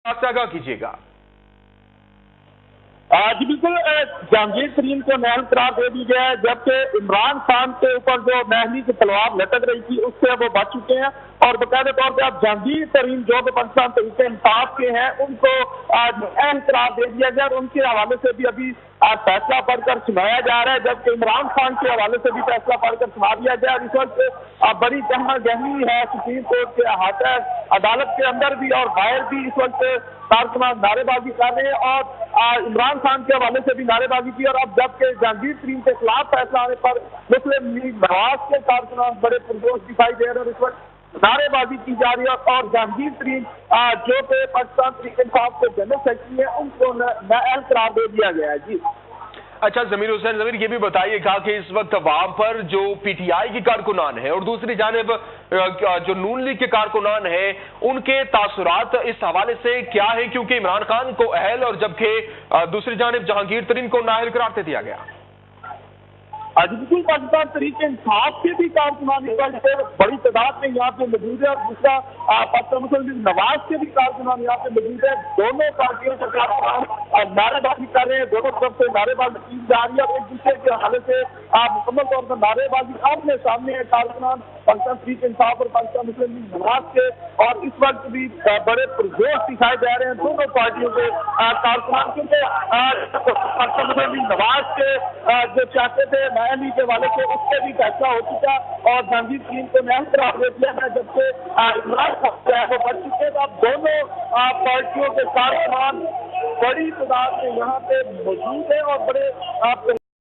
आगाह कीजिएगा। जी बिल्कुल, जहांगीर तरीन को नाअहल करार दे दी गया है, जबकि इमरान खान के ऊपर जो महंगी की तलवार लटक रही थी उससे वो बच चुके हैं। और बाकायदा तौर पर अब जहांगीर तरीन जो कि पाकिस्तान तहरीक इंसाफ के हैं उनको नाअहल करार दे दिया गया और उनके हवाले से भी अभी फैसला पढ़कर सुनाया जा रहा है, जबकि इमरान खान के हवाले से भी फैसला पढ़कर सुना दिया गया। इस वक्त बड़ी गहमा गहमी है सुप्रीम कोर्ट के अहाते अदालत के अंदर भी और बाहर भी इस वक्त कारकुनान नारेबाजी कर रहे हैं और इमरान खान के हवाले से भी नारेबाजी की। और अब जबकि जहांगीर तरीन के खिलाफ फैसला आने पर मुस्लिम लीग नवाज के कारकुनान बड़े पुरजोश दिखाई दे रहे हैं और इस वक्त नारेबाजी की जा रही है। और जहांगीर तरीन जो कि पाकिस्तान तहरीक इंसाफ के जनरल सेक्रेटरी है उनको नाअहल करार दे दिया गया है। जी अच्छा ज़मीर हुसैन, ज़मीर ये भी बताइएगा कि इस वक्त वहां पर जो पीटीआई की कारकुनान है और दूसरी जानिब जो नून लीग के कारकुनान है उनके तासुरात इस हवाले से क्या है, क्योंकि इमरान खान को अहल और जबकि दूसरी जानिब जहांगीर तरीन को नाअहल करार दे दिया गया। बिल्कुल, पाकिस्तान तहरीक इंसाफ के भी कारकुनान बड़ी तादाद में यहाँ पे मौजूद है और दूसरा पाकिस्तान मुस्लिम लीग नवाज के भी कारकुनान यहाँ पे मौजूद है। दोनों पार्टियों के कारकुनान नारेबाजी कर रहे हैं, दोनों तरफ से नारेबाजी की जा रही है और एक दूसरे के हवाले से मुकम्मल तौर पर नारेबाजी आमने सामने है कारकुनान पाकिस्तान तहरीक इंसाफ और पाकिस्तान मुस्लिम लीग नवाज के। और इस वक्त भी बड़े पुरजोश दिखाए जा रहे हैं दोनों पार्टियों के कारकुनान, क्योंकि पाकिस्तान मुस्लिम लीग नवाज के जो चाहते थे न्यायालय के हवाले से उससे भी फैसला हो चुका और जहांगीर तरीन को नाअहल करार दे दिया है, जबकि इमरान खान वो बच चुके हैं। अब दोनों पार्टियों के कारकुनान बड़ी तादाद में यहाँ पे मौजूद है और बड़े